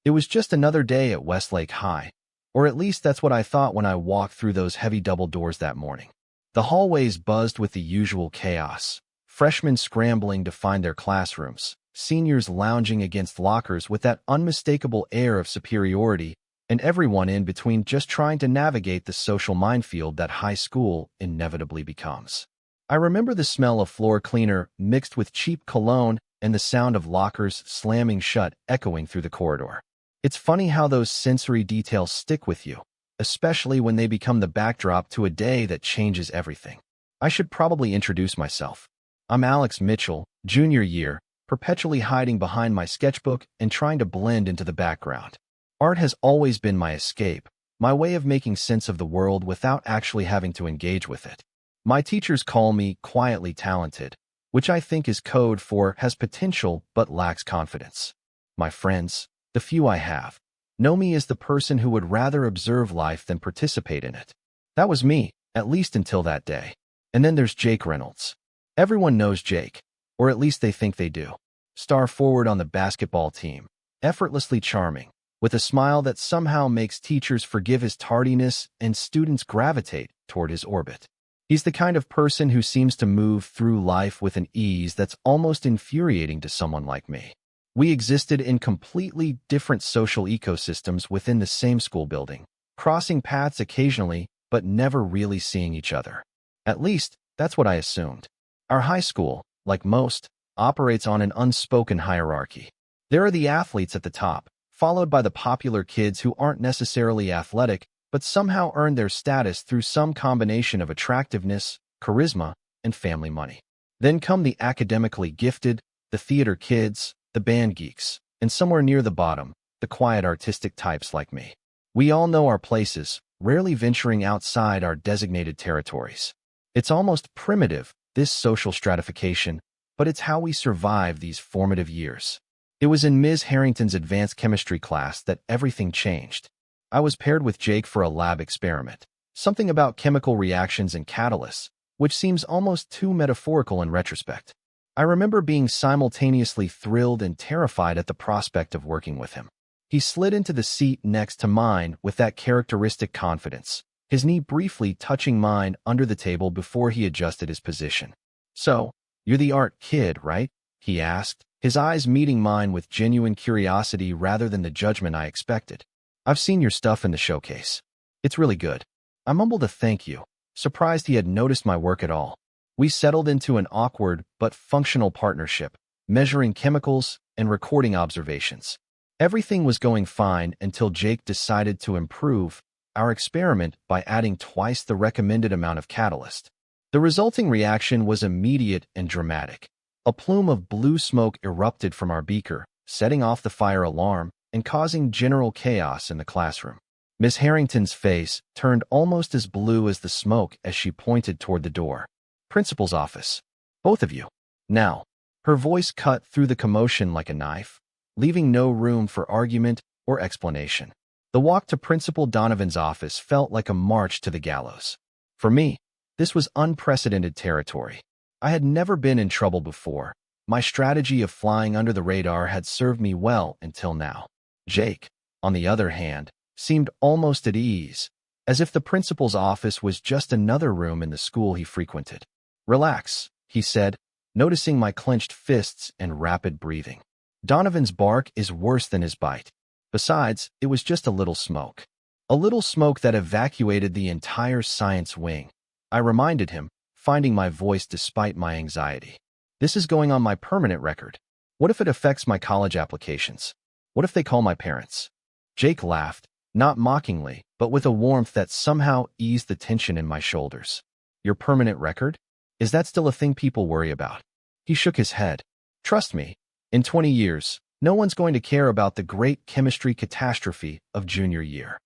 It was just another day at Westlake High, or at least that's what I thought when I walked through those heavy double doors that morning. The hallways buzzed with the usual chaos. Freshmen scrambling to find their classrooms, seniors lounging against lockers with that unmistakable air of superiority, and everyone in between just trying to navigate the social minefield that high school inevitably becomes. I remember the smell of floor cleaner mixed with cheap cologne and the sound of lockers slamming shut echoing through the corridor. It's funny how those sensory details stick with you, especially when they become the backdrop to a day that changes everything. I should probably introduce myself. I'm Alex Mitchell, junior year, perpetually hiding behind my sketchbook and trying to blend into the background. Art has always been my escape, my way of making sense of the world without actually having to engage with it. My teachers call me quietly talented, which I think is code for has potential but lacks confidence. My friends, the few I have, know me as the person who would rather observe life than participate in it. That was me, at least until that day. And then there's Jake Reynolds. Everyone knows Jake, or at least they think they do. Star forward on the basketball team, effortlessly charming, with a smile that somehow makes teachers forgive his tardiness and students gravitate toward his orbit. He's the kind of person who seems to move through life with an ease that's almost infuriating to someone like me. We existed in completely different social ecosystems within the same school building, crossing paths occasionally, but never really seeing each other. At least, that's what I assumed. Our high school, like most, operates on an unspoken hierarchy. There are the athletes at the top, followed by the popular kids who aren't necessarily athletic, but somehow earn their status through some combination of attractiveness, charisma, and family money. Then come the academically gifted, the theater kids, the band geeks, and somewhere near the bottom, the quiet artistic types like me. We all know our places, rarely venturing outside our designated territories. It's almost primitive, this social stratification, but it's how we survive these formative years. It was in Ms. Harrington's advanced chemistry class that everything changed. I was paired with Jake for a lab experiment, something about chemical reactions and catalysts, which seems almost too metaphorical in retrospect. I remember being simultaneously thrilled and terrified at the prospect of working with him. He slid into the seat next to mine with that characteristic confidence, his knee briefly touching mine under the table before he adjusted his position. "So, you're the art kid, right?" he asked, his eyes meeting mine with genuine curiosity rather than the judgment I expected. "I've seen your stuff in the showcase. It's really good." I mumbled a thank you, surprised he had noticed my work at all. We settled into an awkward but functional partnership, measuring chemicals and recording observations. Everything was going fine until Jake decided to improve our experiment by adding twice the recommended amount of catalyst. The resulting reaction was immediate and dramatic. A plume of blue smoke erupted from our beaker, setting off the fire alarm and causing general chaos in the classroom. Miss Harrington's face turned almost as blue as the smoke as she pointed toward the door. "Principal's office. Both of you. Now." Her voice cut through the commotion like a knife, leaving no room for argument or explanation. The walk to Principal Donovan's office felt like a march to the gallows. For me, this was unprecedented territory. I had never been in trouble before. My strategy of flying under the radar had served me well until now. Jake, on the other hand, seemed almost at ease, as if the principal's office was just another room in the school he frequented. "Relax," he said, noticing my clenched fists and rapid breathing. "Donovan's bark is worse than his bite. Besides, it was just a little smoke. A little smoke that evacuated the entire science wing," I reminded him, finding my voice despite my anxiety. "This is going on my permanent record. What if it affects my college applications? What if they call my parents?" Jake laughed, not mockingly, but with a warmth that somehow eased the tension in my shoulders. "Your permanent record? Is that still a thing people worry about?" He shook his head. "Trust me, in 20 years, no one's going to care about the great chemistry catastrophe of junior year."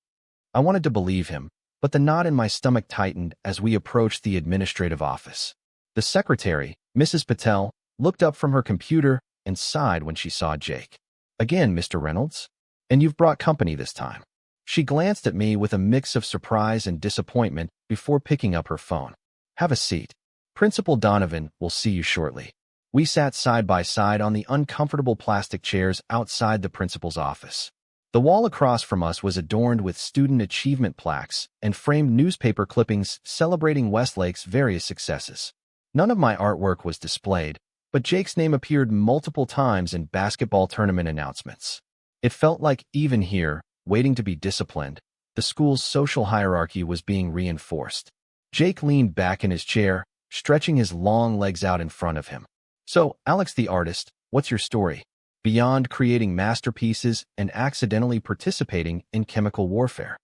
I wanted to believe him, but the knot in my stomach tightened as we approached the administrative office. The secretary, Mrs. Patel, looked up from her computer and sighed when she saw Jake. "Again, Mr. Reynolds? And you've brought company this time." She glanced at me with a mix of surprise and disappointment before picking up her phone. "Have a seat. Principal Donovan will see you shortly." We sat side by side on the uncomfortable plastic chairs outside the principal's office. The wall across from us was adorned with student achievement plaques and framed newspaper clippings celebrating Westlake's various successes. None of my artwork was displayed, but Jake's name appeared multiple times in basketball tournament announcements. It felt like even here, waiting to be disciplined, the school's social hierarchy was being reinforced. Jake leaned back in his chair, stretching his long legs out in front of him. "So, Alex the artist, what's your story? Beyond creating masterpieces and accidentally participating in chemical warfare?"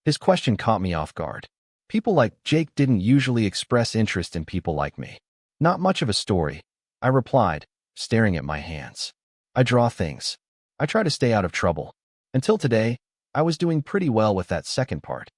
His question caught me off guard. People like Jake didn't usually express interest in people like me. "Not much of a story," I replied, staring at my hands. "I draw things. I try to stay out of trouble. Until today, I was doing pretty well with that second part."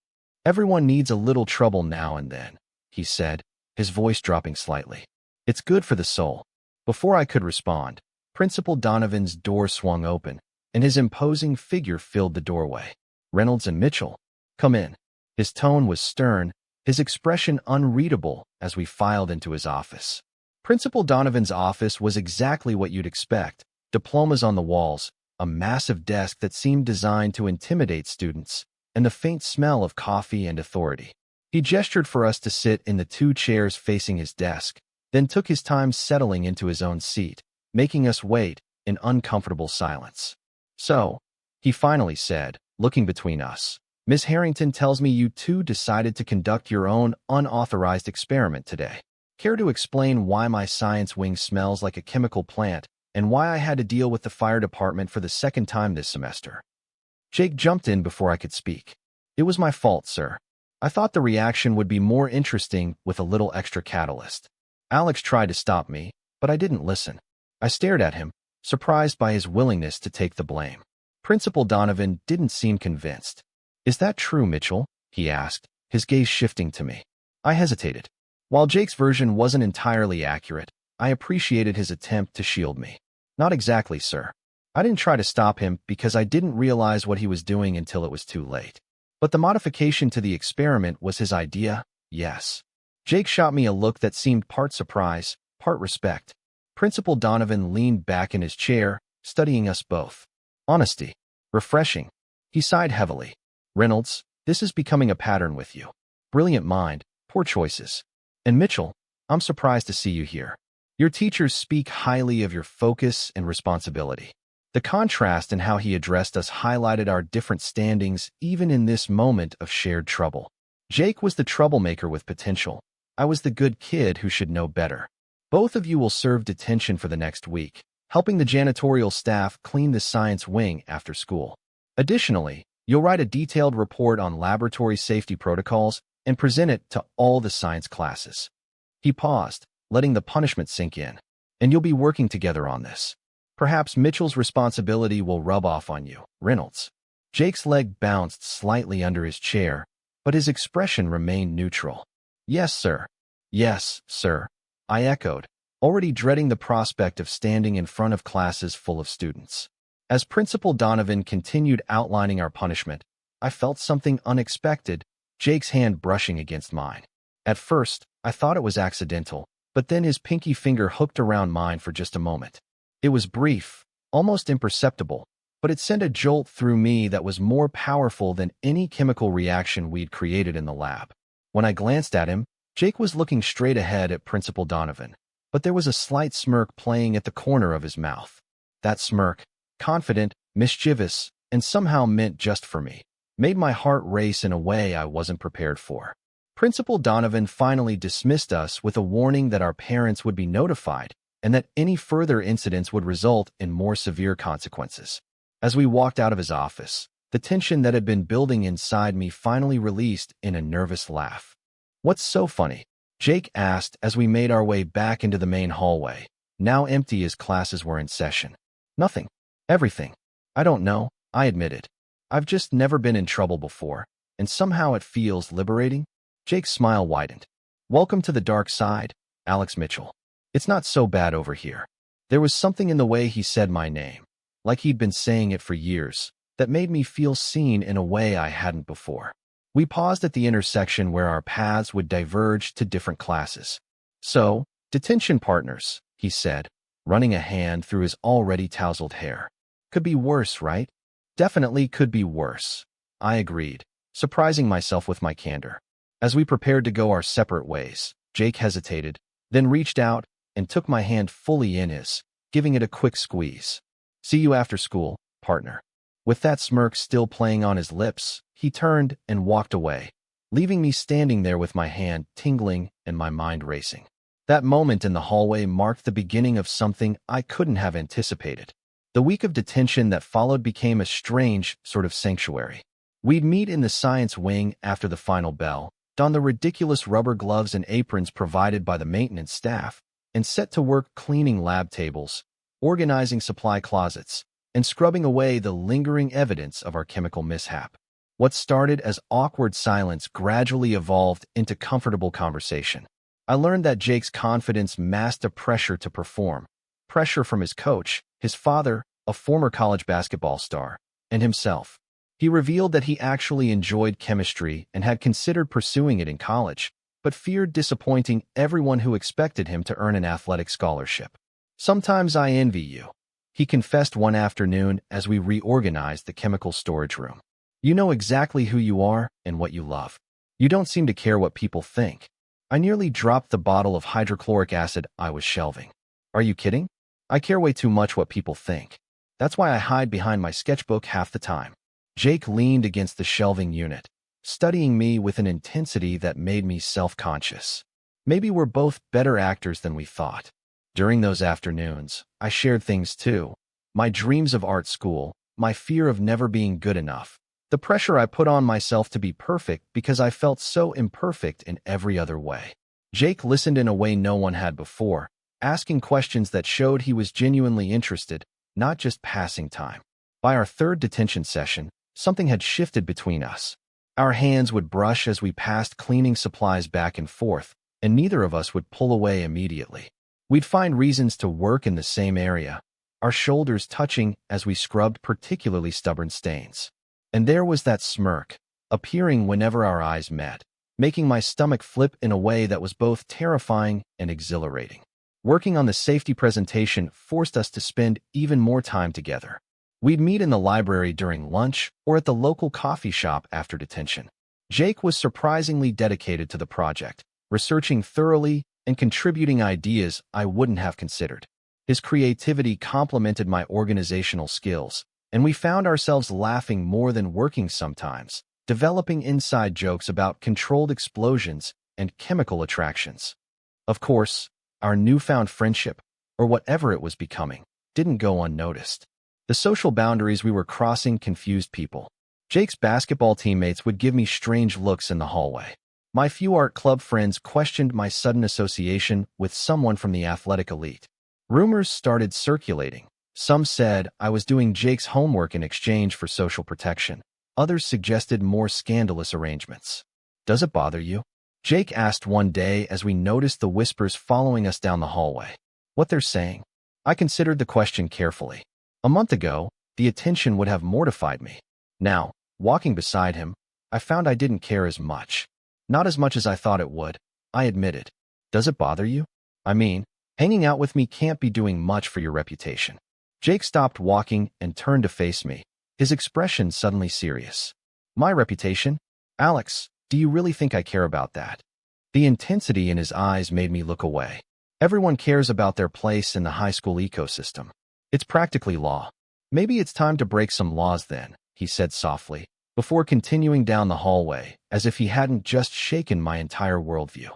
"Everyone needs a little trouble now and then," he said, his voice dropping slightly. "It's good for the soul." Before I could respond, Principal Donovan's door swung open, and his imposing figure filled the doorway. "Reynolds and Mitchell, come in." His tone was stern, his expression unreadable as we filed into his office. Principal Donovan's office was exactly what you'd expect: diplomas on the walls, a massive desk that seemed designed to intimidate students, and the faint smell of coffee and authority. He gestured for us to sit in the two chairs facing his desk, then took his time settling into his own seat, making us wait in uncomfortable silence. "So," he finally said, looking between us, "Miss Harrington tells me you two decided to conduct your own unauthorized experiment today. Care to explain why my science wing smells like a chemical plant and why I had to deal with the fire department for the second time this semester?" Jake jumped in before I could speak. "It was my fault, sir. I thought the reaction would be more interesting with a little extra catalyst." Alex tried to stop me, but I didn't listen. I stared at him, surprised by his willingness to take the blame. Principal Donovan didn't seem convinced. "Is that true, Mitchell?" he asked, his gaze shifting to me. I hesitated. While Jake's version wasn't entirely accurate, I appreciated his attempt to shield me. "Not exactly, sir. I didn't try to stop him because I didn't realize what he was doing until it was too late. But the modification to the experiment was his idea, yes." Jake shot me a look that seemed part surprise, part respect. Principal Donovan leaned back in his chair, studying us both. "Honesty. Refreshing." He sighed heavily. "Reynolds, this is becoming a pattern with you. Brilliant mind, poor choices. And Mitchell, I'm surprised to see you here. Your teachers speak highly of your focus and responsibility." The contrast in how he addressed us highlighted our different standings even in this moment of shared trouble. Jake was the troublemaker with potential. I was the good kid who should know better. "Both of you will serve detention for the next week, helping the janitorial staff clean the science wing after school. Additionally, you'll write a detailed report on laboratory safety protocols and present it to all the science classes." He paused, letting the punishment sink in. "And you'll be working together on this. Perhaps Mitchell's responsibility will rub off on you, Reynolds." Jake's leg bounced slightly under his chair, but his expression remained neutral. "Yes, sir. Yes, sir," I echoed, already dreading the prospect of standing in front of classes full of students. As Principal Donovan continued outlining our punishment, I felt something unexpected, Jake's hand brushing against mine. At first, I thought it was accidental, but then his pinky finger hooked around mine for just a moment. It was brief, almost imperceptible, but it sent a jolt through me that was more powerful than any chemical reaction we'd created in the lab. When I glanced at him, Jake was looking straight ahead at Principal Donovan, but there was a slight smirk playing at the corner of his mouth. That smirk, confident, mischievous, and somehow meant just for me, made my heart race in a way I wasn't prepared for. Principal Donovan finally dismissed us with a warning that our parents would be notified and that any further incidents would result in more severe consequences. As we walked out of his office, the tension that had been building inside me finally released in a nervous laugh. "What's so funny?" Jake asked as we made our way back into the main hallway, now empty as classes were in session. "Nothing. Everything. I don't know," I admitted. "I've just never been in trouble before, and somehow it feels liberating." Jake's smile widened. "Welcome to the dark side, Alex Mitchell. It's not so bad over here." There was something in the way he said my name, like he'd been saying it for years, that made me feel seen in a way I hadn't before. We paused at the intersection where our paths would diverge to different classes. "So, detention partners," he said, running a hand through his already tousled hair. "Could be worse, right?" Definitely could be worse. I agreed, surprising myself with my candor. As we prepared to go our separate ways, Jake hesitated, then reached out and took my hand fully in his, giving it a quick squeeze. See you after school, partner. With that smirk still playing on his lips, he turned and walked away, leaving me standing there with my hand tingling and my mind racing. That moment in the hallway marked the beginning of something I couldn't have anticipated. The week of detention that followed became a strange sort of sanctuary. We'd meet in the science wing after the final bell, don the ridiculous rubber gloves and aprons provided by the maintenance staff, and set to work cleaning lab tables, organizing supply closets, and scrubbing away the lingering evidence of our chemical mishap. What started as awkward silence gradually evolved into comfortable conversation. I learned that Jake's confidence masked a pressure to perform, pressure from his coach, his father, a former college basketball star, and himself. He revealed that he actually enjoyed chemistry and had considered pursuing it in college, but feared disappointing everyone who expected him to earn an athletic scholarship. Sometimes I envy you, he confessed one afternoon as we reorganized the chemical storage room. You know exactly who you are and what you love. You don't seem to care what people think. I nearly dropped the bottle of hydrochloric acid I was shelving. Are you kidding? I care way too much what people think. That's why I hide behind my sketchbook half the time. Jake leaned against the shelving unit, studying me with an intensity that made me self-conscious. Maybe we're both better actors than we thought. During those afternoons, I shared things too. My dreams of art school, my fear of never being good enough, the pressure I put on myself to be perfect because I felt so imperfect in every other way. Jake listened in a way no one had before, asking questions that showed he was genuinely interested, not just passing time. By our third detention session, something had shifted between us. Our hands would brush as we passed cleaning supplies back and forth, and neither of us would pull away immediately. We'd find reasons to work in the same area, our shoulders touching as we scrubbed particularly stubborn stains. And there was that smirk, appearing whenever our eyes met, making my stomach flip in a way that was both terrifying and exhilarating. Working on the safety presentation forced us to spend even more time together. We'd meet in the library during lunch or at the local coffee shop after detention. Jake was surprisingly dedicated to the project, researching thoroughly and contributing ideas I wouldn't have considered. His creativity complemented my organizational skills, and we found ourselves laughing more than working sometimes, developing inside jokes about controlled explosions and chemical attractions. Of course, our newfound friendship, or whatever it was becoming, didn't go unnoticed. The social boundaries we were crossing confused people. Jake's basketball teammates would give me strange looks in the hallway. My few art club friends questioned my sudden association with someone from the athletic elite. Rumors started circulating. Some said I was doing Jake's homework in exchange for social protection. Others suggested more scandalous arrangements. Does it bother you? Jake asked one day as we noticed the whispers following us down the hallway. What they're saying? I considered the question carefully. A month ago, the attention would have mortified me. Now, walking beside him, I found I didn't care as much. Not as much as I thought it would, I admitted. Does it bother you? I mean, hanging out with me can't be doing much for your reputation. Jake stopped walking and turned to face me, his expression suddenly serious. My reputation? Alex, do you really think I care about that? The intensity in his eyes made me look away. Everyone cares about their place in the high school ecosystem. It's practically law. Maybe it's time to break some laws then, he said softly, before continuing down the hallway, as if he hadn't just shaken my entire worldview.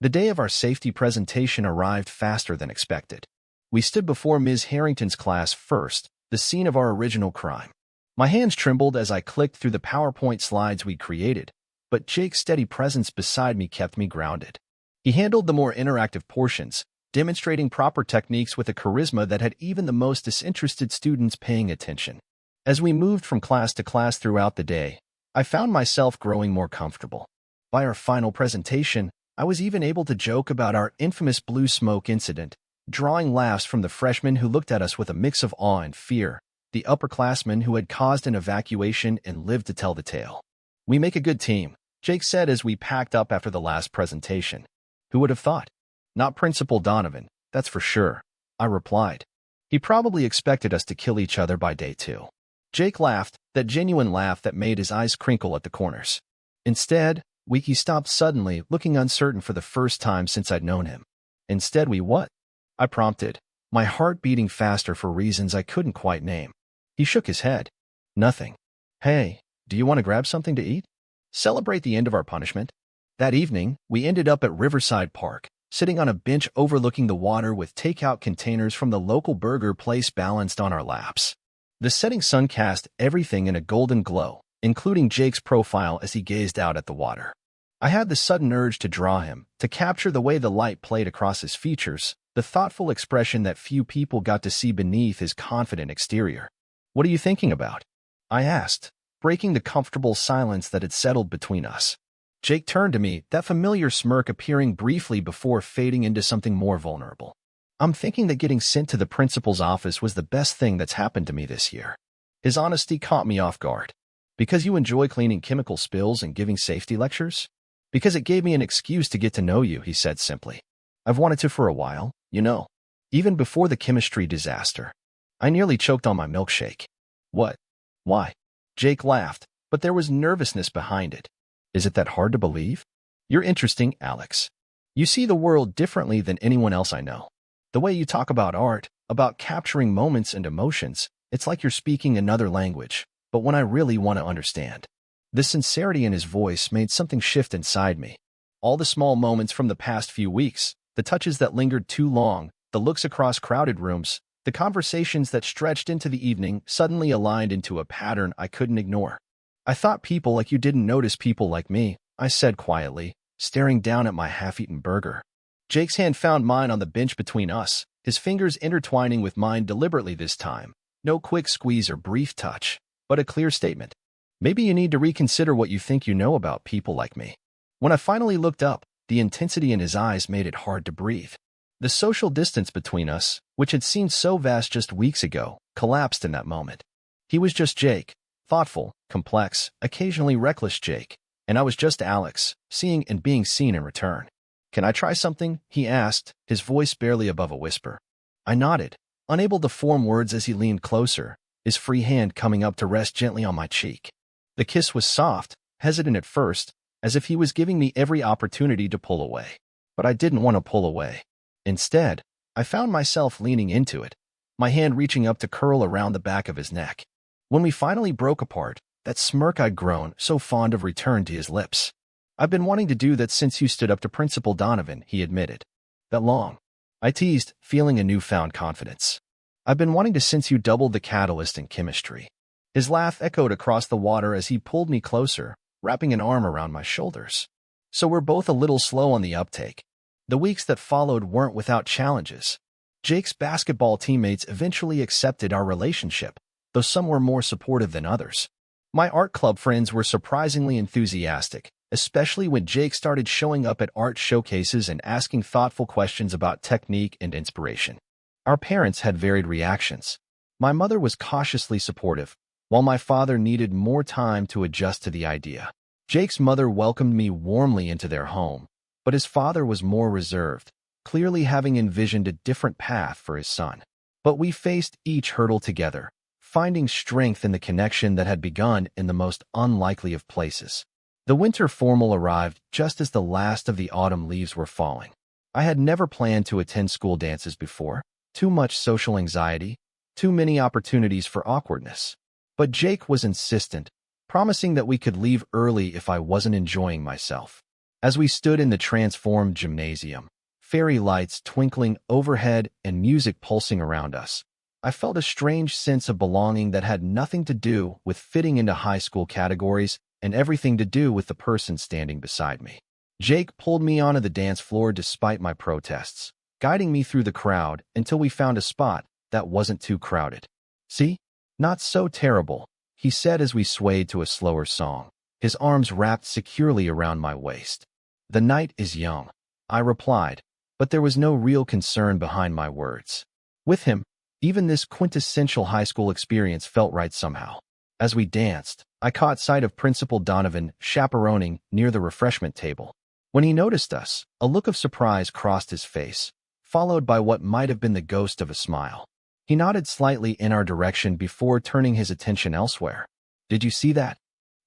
The day of our safety presentation arrived faster than expected. We stood before Ms. Harrington's class first, the scene of our original crime. My hands trembled as I clicked through the PowerPoint slides we'd created, but Jake's steady presence beside me kept me grounded. He handled the more interactive portions, demonstrating proper techniques with a charisma that had even the most disinterested students paying attention. As we moved from class to class throughout the day, I found myself growing more comfortable. By our final presentation, I was even able to joke about our infamous blue smoke incident, drawing laughs from the freshmen who looked at us with a mix of awe and fear, the upperclassmen who had caused an evacuation and lived to tell the tale. We make a good team, Jake said as we packed up after the last presentation. Who would have thought? Not Principal Donovan, that's for sure, I replied. He probably expected us to kill each other by day 2. Jake laughed, that genuine laugh that made his eyes crinkle at the corners. Instead, he stopped suddenly, looking uncertain for the first time since I'd known him. Instead, we what? I prompted, my heart beating faster for reasons I couldn't quite name. He shook his head. Nothing. Hey, do you want to grab something to eat? Celebrate the end of our punishment? That evening, we ended up at Riverside Park, sitting on a bench overlooking the water with takeout containers from the local burger place balanced on our laps. The setting sun cast everything in a golden glow, including Jake's profile as he gazed out at the water. I had the sudden urge to draw him, to capture the way the light played across his features, the thoughtful expression that few people got to see beneath his confident exterior. What are you thinking about? I asked, breaking the comfortable silence that had settled between us. Jake turned to me, that familiar smirk appearing briefly before fading into something more vulnerable. I'm thinking that getting sent to the principal's office was the best thing that's happened to me this year. His honesty caught me off guard. Because you enjoy cleaning chemical spills and giving safety lectures? Because it gave me an excuse to get to know you, he said simply. I've wanted to for a while, you know. Even before the chemistry disaster. I nearly choked on my milkshake. What? Why? Jake laughed, but there was nervousness behind it. Is it that hard to believe? You're interesting, Alex. You see the world differently than anyone else I know. The way you talk about art, about capturing moments and emotions, it's like you're speaking another language, but when I really want to understand. The sincerity in his voice made something shift inside me. All the small moments from the past few weeks, the touches that lingered too long, the looks across crowded rooms, the conversations that stretched into the evening suddenly aligned into a pattern I couldn't ignore. I thought people like you didn't notice people like me, I said quietly, staring down at my half-eaten burger. Jake's hand found mine on the bench between us, his fingers intertwining with mine deliberately this time. No quick squeeze or brief touch, but a clear statement. Maybe you need to reconsider what you think you know about people like me. When I finally looked up, the intensity in his eyes made it hard to breathe. The social distance between us, which had seemed so vast just weeks ago, collapsed in that moment. He was just Jake, thoughtful, complex, occasionally reckless Jake, and I was just Alex, seeing and being seen in return. Can I try something? He asked, his voice barely above a whisper. I nodded, unable to form words as he leaned closer, his free hand coming up to rest gently on my cheek. The kiss was soft, hesitant at first, as if he was giving me every opportunity to pull away. But I didn't want to pull away. Instead, I found myself leaning into it, my hand reaching up to curl around the back of his neck. When we finally broke apart, that smirk I'd grown so fond of returned to his lips. I've been wanting to do that since you stood up to Principal Donovan, he admitted. That long. I teased, feeling a newfound confidence. I've been wanting to since you doubled the catalyst in chemistry. His laugh echoed across the water as he pulled me closer, wrapping an arm around my shoulders. So we're both a little slow on the uptake. The weeks that followed weren't without challenges. Jake's basketball teammates eventually accepted our relationship, though some were more supportive than others. My art club friends were surprisingly enthusiastic, especially when Jake started showing up at art showcases and asking thoughtful questions about technique and inspiration. Our parents had varied reactions. My mother was cautiously supportive, while my father needed more time to adjust to the idea. Jake's mother welcomed me warmly into their home, but his father was more reserved, clearly having envisioned a different path for his son. But we faced each hurdle together, finding strength in the connection that had begun in the most unlikely of places. The winter formal arrived just as the last of the autumn leaves were falling. I had never planned to attend school dances before. Too much social anxiety, too many opportunities for awkwardness. But Jake was insistent, promising that we could leave early if I wasn't enjoying myself. As we stood in the transformed gymnasium, fairy lights twinkling overhead and music pulsing around us, I felt a strange sense of belonging that had nothing to do with fitting into high school categories and everything to do with the person standing beside me. Jake pulled me onto the dance floor despite my protests, guiding me through the crowd until we found a spot that wasn't too crowded. See? Not so terrible, he said as we swayed to a slower song, his arms wrapped securely around my waist. The night is young, I replied, but there was no real concern behind my words. With him, even this quintessential high school experience felt right somehow. As we danced, I caught sight of Principal Donovan chaperoning near the refreshment table. When he noticed us, a look of surprise crossed his face, followed by what might have been the ghost of a smile. He nodded slightly in our direction before turning his attention elsewhere. Did you see that?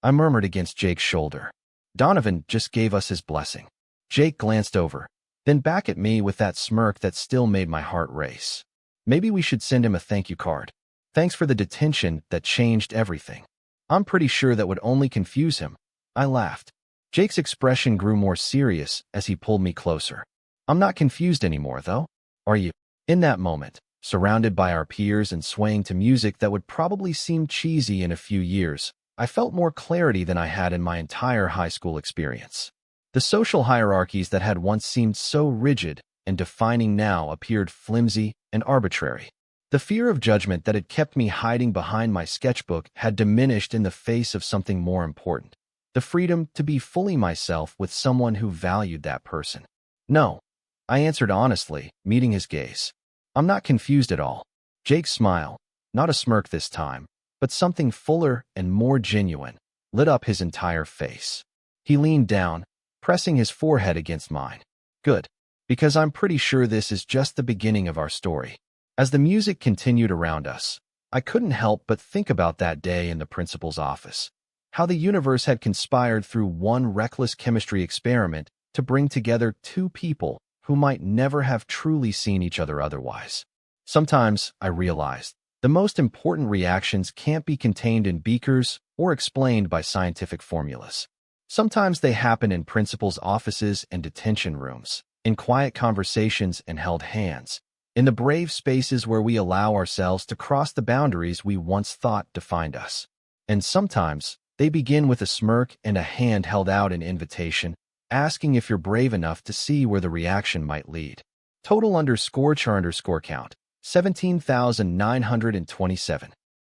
I murmured against Jake's shoulder. Donovan just gave us his blessing. Jake glanced over, then back at me with that smirk that still made my heart race. Maybe we should send him a thank you card. Thanks for the detention that changed everything. I'm pretty sure that would only confuse him. I laughed. Jake's expression grew more serious as he pulled me closer. I'm not confused anymore, though. Are you? In that moment, surrounded by our peers and swaying to music that would probably seem cheesy in a few years, I felt more clarity than I had in my entire high school experience. The social hierarchies that had once seemed so rigid and defining now appeared flimsy and arbitrary. The fear of judgment that had kept me hiding behind my sketchbook had diminished in the face of something more important: the freedom to be fully myself with someone who valued that person. No, I answered honestly, meeting his gaze. I'm not confused at all. Jake's smile, not a smirk this time, but something fuller and more genuine, lit up his entire face. He leaned down, pressing his forehead against mine. Good, because I'm pretty sure this is just the beginning of our story. As the music continued around us, I couldn't help but think about that day in the principal's office. How the universe had conspired through one reckless chemistry experiment to bring together two people who might never have truly seen each other otherwise. Sometimes, I realized, the most important reactions can't be contained in beakers or explained by scientific formulas. Sometimes they happen in principals' offices and detention rooms, in quiet conversations and held hands, in the brave spaces where we allow ourselves to cross the boundaries we once thought defined us. And sometimes, they begin with a smirk and a hand held out in invitation, asking if you're brave enough to see where the reaction might lead. Total _char_count, 17,927.